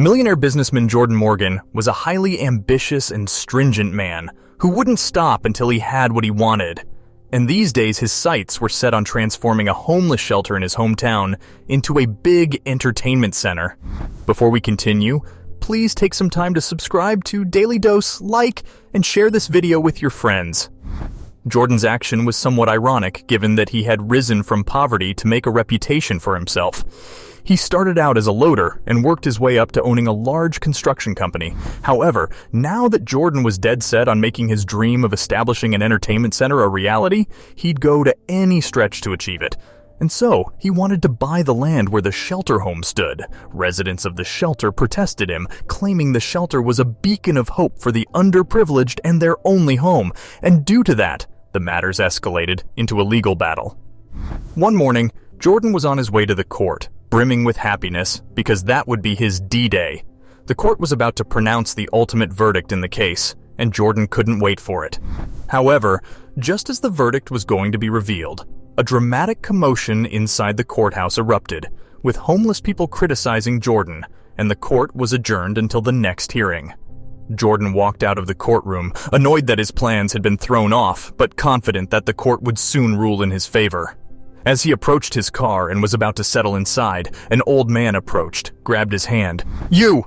Millionaire businessman Jordan Morgan was a highly ambitious and stringent man who wouldn't stop until he had what he wanted. And these days his sights were set on transforming a homeless shelter in his hometown into a big entertainment center. Before we continue, please take some time to subscribe to Dailydose, like, and share this video with your friends. Jordan's action was somewhat ironic given that he had risen from poverty to make a reputation for himself. He started out as a loader and worked his way up to owning a large construction company. However, now that Jordan was dead set on making his dream of establishing an entertainment center a reality, he'd go to any stretch to achieve it. And so, he wanted to buy the land where the shelter home stood. Residents of the shelter protested him, claiming the shelter was a beacon of hope for the underprivileged and their only home. And due to that, the matters escalated into a legal battle. One morning, Jordan was on his way to the court, brimming with happiness, because that would be his D-Day. The court was about to pronounce the ultimate verdict in the case, and Jordan couldn't wait for it. However, just as the verdict was going to be revealed, a dramatic commotion inside the courthouse erupted, with homeless people criticizing Jordan, and the court was adjourned until the next hearing. Jordan walked out of the courtroom, annoyed that his plans had been thrown off, but confident that the court would soon rule in his favor. As he approached his car and was about to settle inside, an old man approached, grabbed his hand. You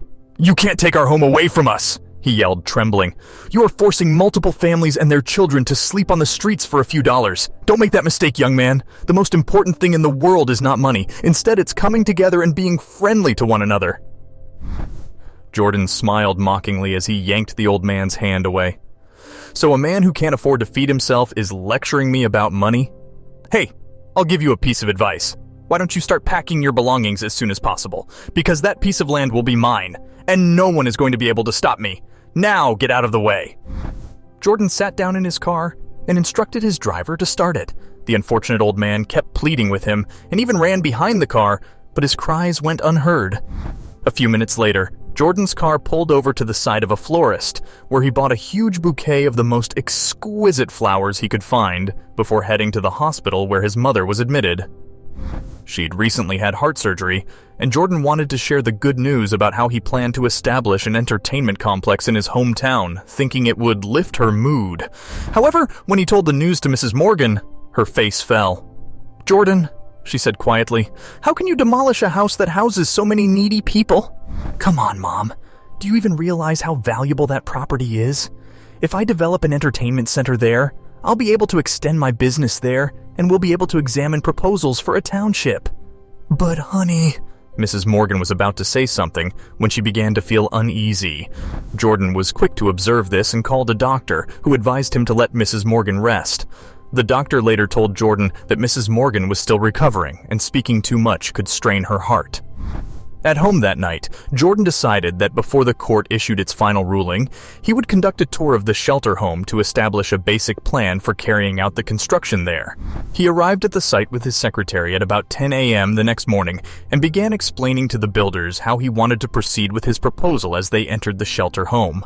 can't take our home away from us!" he yelled, trembling. "You are forcing multiple families and their children to sleep on the streets for a few dollars. Don't make that mistake, young man. The most important thing in the world is not money. Instead, it's coming together and being friendly to one another." Jordan smiled mockingly as he yanked the old man's hand away. "So a man who can't afford to feed himself is lecturing me about money? Hey, I'll give you a piece of advice. Why don't you start packing your belongings as soon as possible? Because that piece of land will be mine, and no one is going to be able to stop me. Now get out of the way." Jordan sat down in his car and instructed his driver to start it. The unfortunate old man kept pleading with him and even ran behind the car, but his cries went unheard. A few minutes later, Jordan's car pulled over to the side of a florist, where he bought a huge bouquet of the most exquisite flowers he could find before heading to the hospital where his mother was admitted. She'd recently had heart surgery, and Jordan wanted to share the good news about how he planned to establish an entertainment complex in his hometown, thinking it would lift her mood. However, when he told the news to Mrs. Morgan, her face fell. "Jordan," she said quietly, "how can you demolish a house that houses so many needy people? Come on, Mom. Do you even realize how valuable that property is? If I develop an entertainment center there, I'll be able to extend my business there, and we'll be able to examine proposals for a township." "But honey," Mrs. Morgan was about to say something when she began to feel uneasy. Jordan was quick to observe this and called a doctor, who advised him to let Mrs. Morgan rest. The doctor later told Jordan that Mrs. Morgan was still recovering, and speaking too much could strain her heart. At home that night, Jordan decided that before the court issued its final ruling, he would conduct a tour of the shelter home to establish a basic plan for carrying out the construction there. He arrived at the site with his secretary at about 10 a.m. the next morning and began explaining to the builders how he wanted to proceed with his proposal as they entered the shelter home.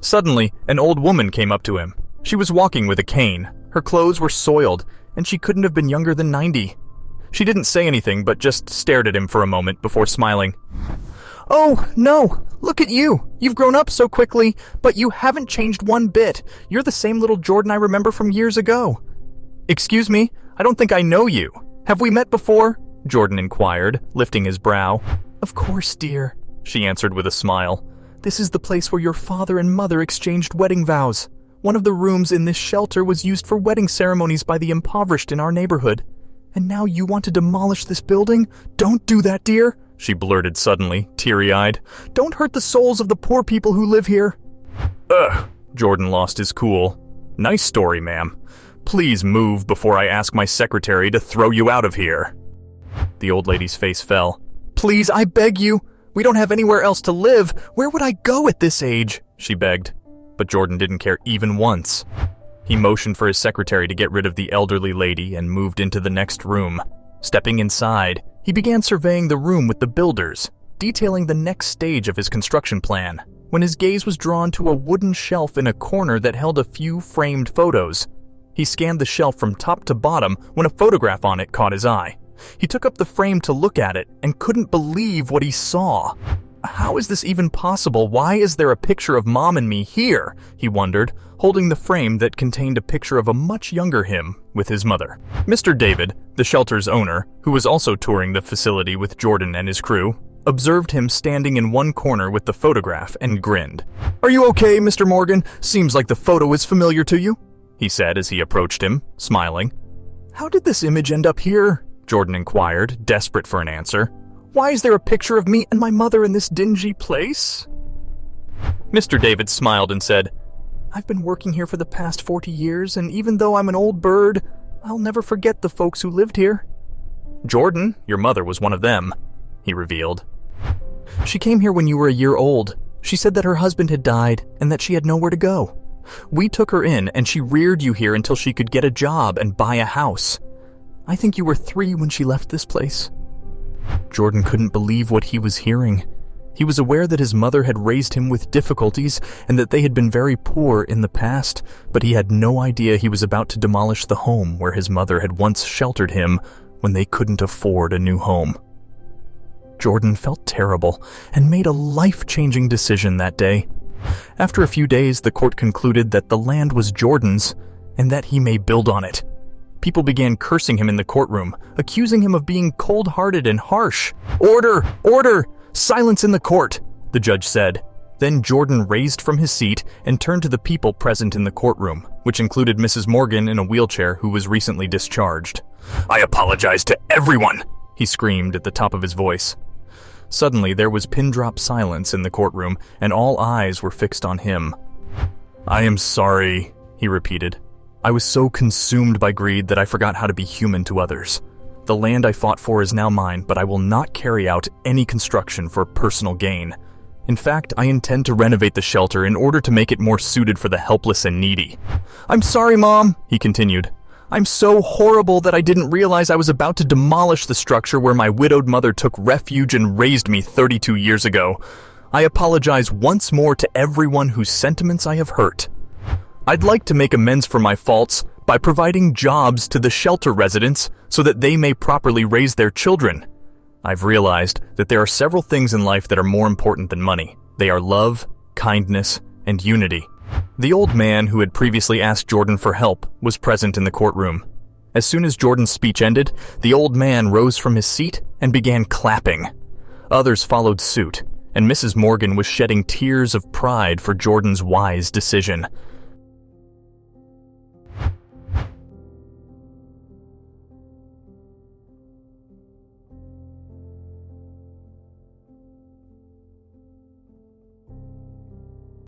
Suddenly, an old woman came up to him. She was walking with a cane. Her clothes were soiled, and she couldn't have been younger than 90. She didn't say anything, but just stared at him for a moment before smiling. "Oh, no, look at you. You've grown up so quickly, but you haven't changed one bit. You're the same little Jordan I remember from years ago." "Excuse me, I don't think I know you. Have we met before?" Jordan inquired, lifting his brow. "Of course, dear," she answered with a smile. "This is the place where your father and mother exchanged wedding vows. One of the rooms in this shelter was used for wedding ceremonies by the impoverished in our neighborhood. And now you want to demolish this building? Don't do that, dear," she blurted suddenly, teary-eyed. "Don't hurt the souls of the poor people who live here." "Ugh," Jordan lost his cool. "Nice story, ma'am. Please move before I ask my secretary to throw you out of here." The old lady's face fell. "Please, I beg you. We don't have anywhere else to live. Where would I go at this age?" she begged. But Jordan didn't care even once. He motioned for his secretary to get rid of the elderly lady and moved into the next room. Stepping inside, he began surveying the room with the builders, detailing the next stage of his construction plan, when his gaze was drawn to a wooden shelf in a corner that held a few framed photos. He scanned the shelf from top to bottom when a photograph on it caught his eye. He took up the frame to look at it and couldn't believe what he saw. How is this even possible? Why is there a picture of Mom and me here? He wondered, holding the frame that contained a picture of a much younger him with his mother. Mr. David, the shelter's owner, who was also touring the facility with Jordan and his crew, observed him standing in one corner with the photograph and grinned. "Are you okay, Mr. Morgan? Seems like the photo is familiar to you," he said as he approached him, smiling. "How did this image end up here?" Jordan inquired, desperate for an answer. "Why is there a picture of me and my mother in this dingy place?" Mr. David smiled and said, "I've been working here for the past 40 years, and even though I'm an old bird, I'll never forget the folks who lived here." "Jordan, your mother was one of them," he revealed. "She came here when you were a year old. She said that her husband had died and that she had nowhere to go. We took her in and she reared you here until she could get a job and buy a house. I think you were 3 when she left this place." Jordan couldn't believe what he was hearing. He was aware that his mother had raised him with difficulties and that they had been very poor in the past, but he had no idea he was about to demolish the home where his mother had once sheltered him when they couldn't afford a new home. Jordan felt terrible and made a life-changing decision that day. After a few days, the court concluded that the land was Jordan's and that he may build on it. People began cursing him in the courtroom, accusing him of being cold-hearted and harsh. "Order! Order! Silence in the court!" the judge said. Then Jordan raised from his seat and turned to the people present in the courtroom, which included Mrs. Morgan in a wheelchair who was recently discharged. "I apologize to everyone!" he screamed at the top of his voice. Suddenly, there was pin-drop silence in the courtroom, and all eyes were fixed on him. "I am sorry," he repeated. "I was so consumed by greed that I forgot how to be human to others. The land I fought for is now mine, but I will not carry out any construction for personal gain. In fact, I intend to renovate the shelter in order to make it more suited for the helpless and needy." "I'm sorry, Mom," he continued. "I'm so horrible that I didn't realize I was about to demolish the structure where my widowed mother took refuge and raised me 32 years ago. I apologize once more to everyone whose sentiments I have hurt. I'd like to make amends for my faults by providing jobs to the shelter residents so that they may properly raise their children. I've realized that there are several things in life that are more important than money. They are love, kindness, and unity." The old man who had previously asked Jordan for help was present in the courtroom. As soon as Jordan's speech ended, the old man rose from his seat and began clapping. Others followed suit, and Mrs. Morgan was shedding tears of pride for Jordan's wise decision.